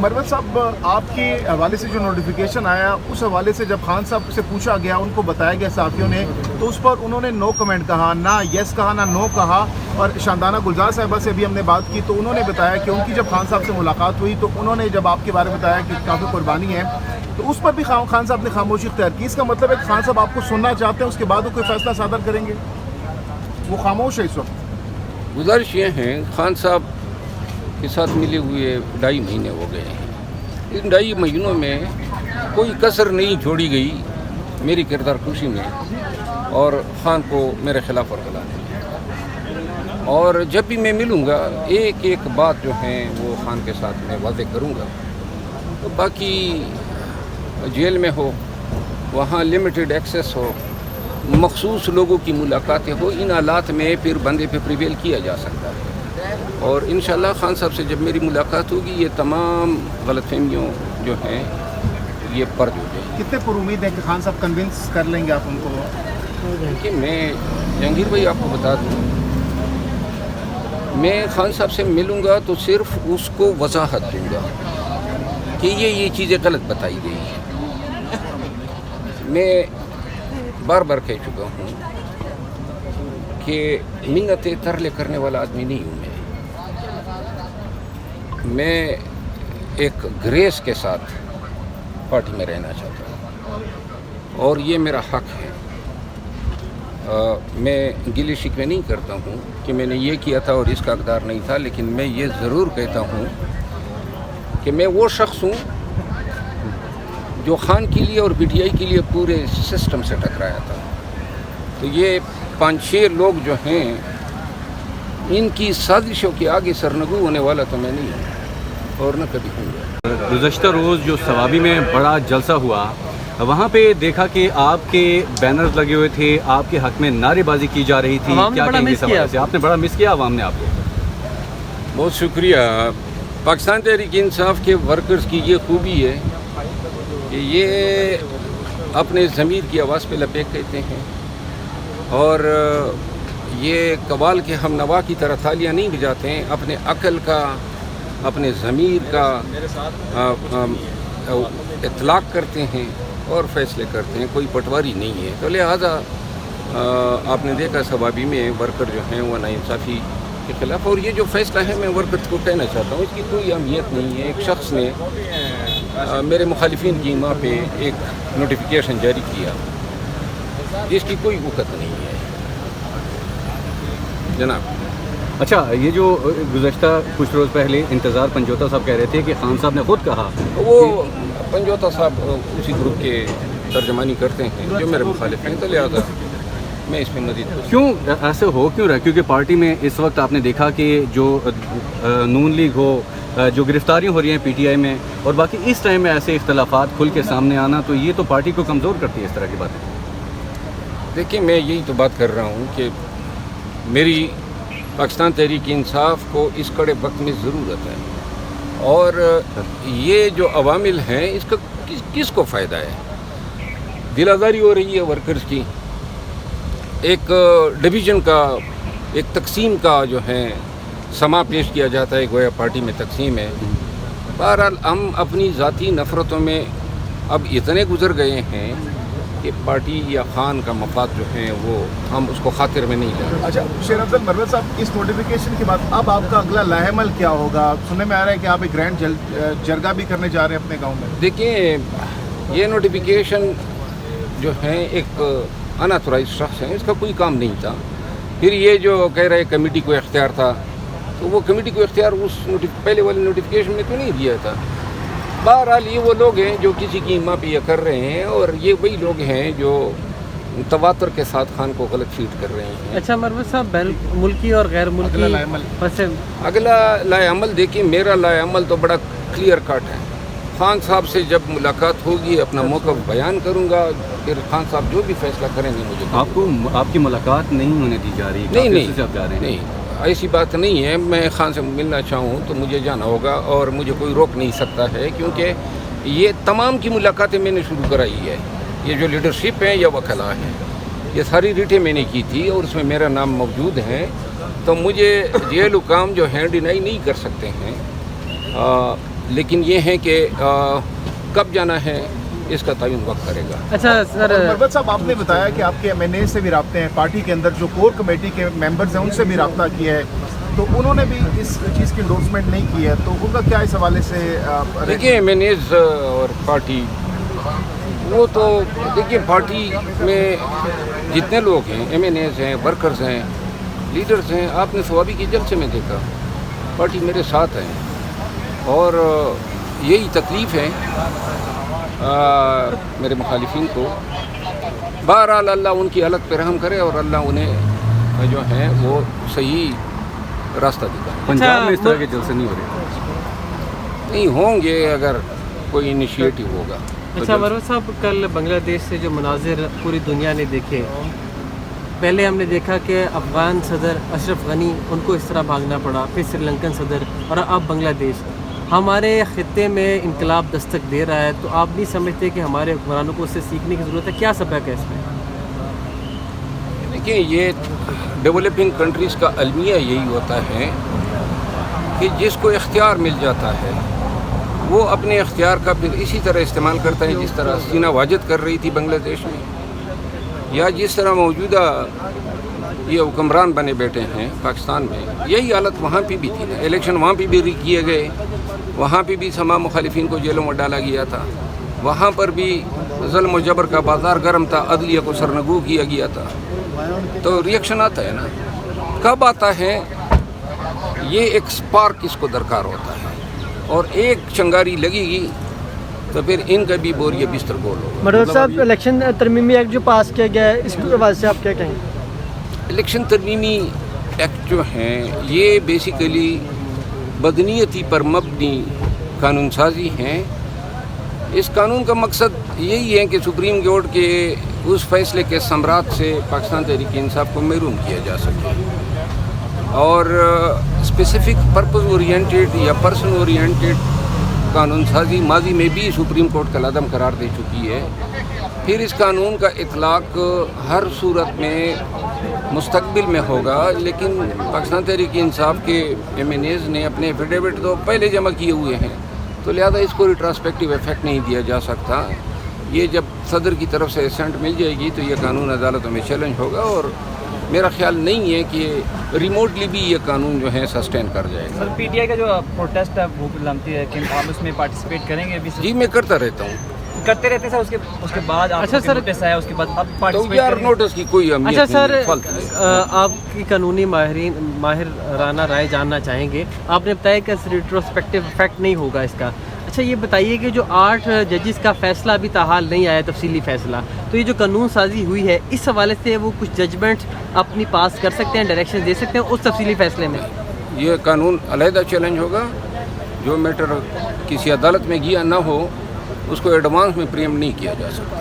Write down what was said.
मरवत साहब, आपके हवाले से जो नोटिफिकेशन आया उस हवाले से जब खान साहब से पूछा गया, उनको बताया गया साथियों ने, तो उस पर उन्होंने नो कमेंट कहा, ना यस कहा ना नो कहा। और शानदाना गुलजार साहिबा से भी हमने बात की तो उन्होंने बताया कि उनकी जब खान साहब से मुलाकात हुई तो उन्होंने जब आपके बारे में बताया कि काफ़ी कुर्बानी है, तो उस पर भी खान साहब ने खामोशी इख्तियार की। इसका मतलब है कि खान साहब आपको सुनना चाहते हैं, उसके बाद वो कोई फैसला सादर करेंगे, वो खामोश है इस वक्त। गुजारिश ये है, खान साहब के साथ मिले हुए 2.5 महीने हो गए हैं। इन 2.5 महीनों में कोई कसर नहीं छोड़ी गई मेरी किरदार खुशी में और खान को मेरे खिलाफ वरगलाने में। और जब भी मैं मिलूँगा एक एक बात जो है वो खान के साथ मैं वादे करूँगा। तो बाकी जेल में हो, वहाँ लिमिटेड एक्सेस हो, मखसूस लोगों की मुलाकातें हो, इन हालात में फिर बंदे पे प्रिवेल किया जा सकता है। और इंशाल्लाह खान साहब से जब मेरी मुलाकात होगी ये तमाम गलतफहमियों जो हैं ये पर्द हो जाएगी। कितने पर उम्मीद है कि खान साहब कन्विंस कर लेंगे आप उनको? कि मैं जहांगीर भाई आपको बता दूँ, मैं खान साहब से मिलूँगा तो सिर्फ उसको वजाहत दूँगा कि ये चीज़ें गलत बताई गई हैं। मैं बार बार कह चुका हूँ कि मिन्नतें तरले करने वाला आदमी नहीं हूँ मैं एक ग्रेस के साथ पार्टी में रहना चाहता हूँ और ये मेरा हक है। मैं गिले शिकवे नहीं करता हूँ कि मैंने ये किया था और इसका हकदार नहीं था, लेकिन मैं ये ज़रूर कहता हूँ कि मैं वो शख्स हूँ जो खान के लिए और PTI के लिए पूरे सिस्टम से टकराया था। तो ये 5-6 लोग जो हैं इनकी साजिशों के आगे सरनगू होने वाला तो मैं नहीं हूँ और न कभी हूँ। गुज़श्ता रोज़ जो सवाबी में बड़ा जलसा हुआ, वहाँ पे देखा कि आपके बैनर्स लगे हुए थे, आपके हक में नारेबाजी की जा रही थी। क्या कहेंगे इस हवाले से? आपने बड़ा मिस किया आवाम ने आपको। बहुत शुक्रिया। पाकिस्तान तहरीक इंसाफ के वर्कर्स की ये खूबी है कि ये अपने ज़मीर की आवाज़ पे लबैक कहते हैं और ये कबाल के हम नवा की तरह तालियां नहीं बजाते हैं, अपने अकल का, अपने ज़मीर का इतलाक़ करते हैं और फ़ैसले करते हैं। कोई पटवारी नहीं है। तो लिहाजा आपने देखा सवाबी में वर्कर जो हैं वो नाइंसाफ़ी के ख़िलाफ़, और ये जो फ़ैसला है मैं वर्कर्स को कहना चाहता हूँ इसकी कोई अहमियत नहीं है। एक शख्स ने मेरे मुखालिफिन की माँ पे एक नोटिफिकेशन जारी किया जिसकी कोई वक़्त नहीं है जनाब। अच्छा, ये जो गुज़श्ता कुछ रोज़ पहले इंतज़ार पंजोता साहब कह रहे थे कि खान साहब ने खुद कहा, वो पंजोता साहब उसी ग्रुप के तर्जमानी करते हैं जो मेरे मुखालिफ हैं, तो लिहाजा मैं इसमें मज़ीद क्यों ऐसे हो क्यों रहा है? क्योंकि पार्टी में इस वक्त आपने देखा कि जो नून लीग हो, जो गिरफ्तारियाँ हो रही हैं PTI में, और बाकी इस टाइम में ऐसे इख्तलाफात खुल के सामने आना, तो ये तो पार्टी को कमज़ोर करती है इस तरह की बातें। देखिए, मैं यही तो बात कर रहा हूँ कि मेरी पाकिस्तान तहरीक इंसाफ को इस कड़े वक्त में ज़रूरत है और ये जो अवामिल हैं इसका किसको फ़ायदा है? दिलादारी हो रही है वर्कर्स की, एक डिवीज़न का, एक तकसीम का जो है समा पेश किया जाता है, गोया पार्टी में तकसीम है। बहरहाल हम अपनी ज़ाती नफ़रतों में अब इतने गुज़र गए हैं कि पार्टी या खान का मफाद जो है वो हम उसको खातिर में नहीं ले रहे। अच्छा शेर अफजल मरवत साहब, इस नोटिफिकेशन के बाद अब आपका अगला लाहेमल क्या होगा? सुनने में आ रहा है कि आप एक ग्रैंड जरगा भी करने जा रहे हैं अपने गांव में। देखिए, ये नोटिफिकेशन जो है एक अनऑथराइज्ड शख्स है, इसका कोई काम नहीं था। फिर ये जो कह रहे कमेटी को इख्तियार था, तो वो कमेटी को इख्तियार उस पहले वाले नोटिफिकेशन में तो नहीं दिया था। बहरहाल ये वो लोग हैं जो किसी की मापिया कर रहे हैं और ये वही लोग हैं जो तवातर के साथ खान को गलत फीड कर रहे हैं। अच्छा मरवत साहब, बैन मुल्की और गैर मुल्की अगला लाएअमल देखिए, मेरा लाएअमल तो बड़ा क्लियर कट है। खान साहब से जब मुलाकात होगी अपना मौक़िफ़ बयान करूंगा, फिर खान साहब जो भी फैसला करेंगे मुझे। आपको आपकी मुलाकात नहीं होने दी जा रही? नहीं, ऐसी बात नहीं है। मैं खान से मिलना चाहूँ तो मुझे जाना होगा और मुझे कोई रोक नहीं सकता है, क्योंकि ये तमाम की मुलाकातें मैंने शुरू कराई है। ये जो लीडरशिप है या वकला है, ये सारी रीटें मैंने की थी और उसमें मेरा नाम मौजूद है। तो मुझे जेल हुकाम जो हैं डिनाई नहीं कर सकते हैं। لیکن یہ ہے کہ کب جانا ہے اس کا تعین وقت کرے گا. اچھا سر، مروت صاحب آپ نے بتایا کہ آپ کے ایم این اے سے بھی رابطے ہیں، پارٹی کے اندر جو کور کمیٹی کے ممبرز ہیں ان سے بھی رابطہ کیا ہے، تو انہوں نے بھی اس چیز کی انڈورسمنٹ نہیں کی ہے، تو ان کا کیا اس حوالے سے دیکھیے ایم این ایز اور پارٹی، وہ تو دیکھیے پارٹی میں جتنے لوگ ہیں، ایم این ایز ہیں، ورکرز ہیں، لیڈرز ہیں، آپ نے ثوابی کے جلسے میں دیکھا پارٹی میرے ساتھ ہیں، اور یہی تکلیف ہے میرے مخالفین کو. بہرحال اللہ ان کی حالت پہ رحم کرے اور اللہ انہیں جو ہیں وہ صحیح راستہ دکھائے. پنجاب میں اس طرح کے جلسے نہیں ہو رہے؟ نہیں ہوں گے اگر کوئی انیشیٹو ہوگا. اچھا مروت صاحب، کل بنگلہ دیش سے جو مناظر پوری دنیا نے دیکھے، پہلے ہم نے دیکھا کہ افغان صدر اشرف غنی ان کو اس طرح بھاگنا پڑا، پھر سری لنکن صدر، اور اب بنگلہ دیش. ہمارے خطے میں انقلاب دستک دے رہا ہے، تو آپ نہیں سمجھتے کہ ہمارے حکمرانوں کو اس سے سیکھنے کی ضرورت ہے؟ کیا سبق ہے اس میں؟ دیکھیں یہ ڈیولپنگ کنٹریز کا المیہ یہی ہوتا ہے کہ جس کو اختیار مل جاتا ہے وہ اپنے اختیار کا پھر اسی طرح استعمال کرتا ہے جس طرح سینا واجد کر رہی تھی بنگلہ دیش میں، یا جس طرح موجودہ یہ حکمران بنے بیٹھے ہیں پاکستان میں. یہی حالت وہاں پہ بھی تھی نا، الیکشن وہاں پہ بھی ری کیے گئے، وہاں پہ بھی تمام مخالفین کو جیلوں میں ڈالا گیا تھا، وہاں پر بھی ظلم و جبر کا بازار گرم تھا، عدلیہ کو سرنگو کیا گیا تھا. تو ریئیکشن آتا ہے نا، کب آتا ہے؟ یہ ایک سپارک اس کو درکار ہوتا ہے، اور ایک چنگاری لگے گی تو پھر ان کا بھی بوریہ بستر گول ہوگا. مروت صاحب، الیکشن ترمیمی ایکٹ جو پاس کیا گیا ہے، اس کے حوالے سے آپ کیا کہیں گے؟ الیکشن ترمیمی ایکٹ جو ہیں یہ بیسیکلی بدنیتی پر مبنی قانون سازی ہیں. اس قانون کا مقصد یہی ہے کہ سپریم کورٹ کے اس فیصلے کے ثمرات سے پاکستان تحریک انصاف کو محروم کیا جا سکے، اور اسپیسیفک پرپز اورینٹیڈ یا پرسن اورینٹیڈ قانون سازی ماضی میں بھی سپریم کورٹ کا عدم قرار دے چکی ہے. پھر اس قانون کا اطلاق ہر صورت میں مستقبل میں ہوگا، لیکن پاکستان تحریک انصاف کے ایم این ایز نے اپنے ایفیڈیوٹ تو پہلے جمع کیے ہوئے ہیں، تو لہذا اس کو ریٹراسپیکٹیو ایفیکٹ نہیں دیا جا سکتا. یہ جب صدر کی طرف سے اسینٹ مل جائے گی تو یہ قانون عدالتوں میں چیلنج ہوگا، اور میرا خیال نہیں ہے کہ ریموٹلی بھی یہ قانون جو ہے سسٹین کر جائے گا. سر پی ٹی آئی کا جو پروٹیسٹ ہے وہ لمتی ہے کہ آپ اس میں پارٹیسپیٹ کریں گے؟ جی میں کرتا رہتا ہوں. کرتے رہتے سر، اس کے بعد اچھا سر، نوٹس آیا، اس کے بعد آپ تو پارٹیسپیٹ یار کریں گے؟ نوٹس کی کوئی اہمیت اچھا سر، نہیں ہے، فالتو ہے. آپ کی قانونی ماہرانہ رائے جاننا چاہیں گے. آپ نے بتایا کہ ریٹروسپیکٹیو افیکٹ نہیں ہوگا اس کا. اچھا یہ بتائیے کہ جو 8 ججز کا فیصلہ ابھی تاحال نہیں آیا، تفصیلی فیصلہ، تو یہ جو قانون سازی ہوئی ہے اس حوالے سے وہ کچھ ججمنٹ اپنی پاس کر سکتے ہیں، ڈائریکشن دے سکتے ہیں اس تفصیلی فیصلے میں؟ یہ قانون علیحدہ چیلنج ہوگا. جو میٹر کسی عدالت میں گیا نہ ہو اس کو ایڈوانس میں پریم نہیں کیا جا سکتا.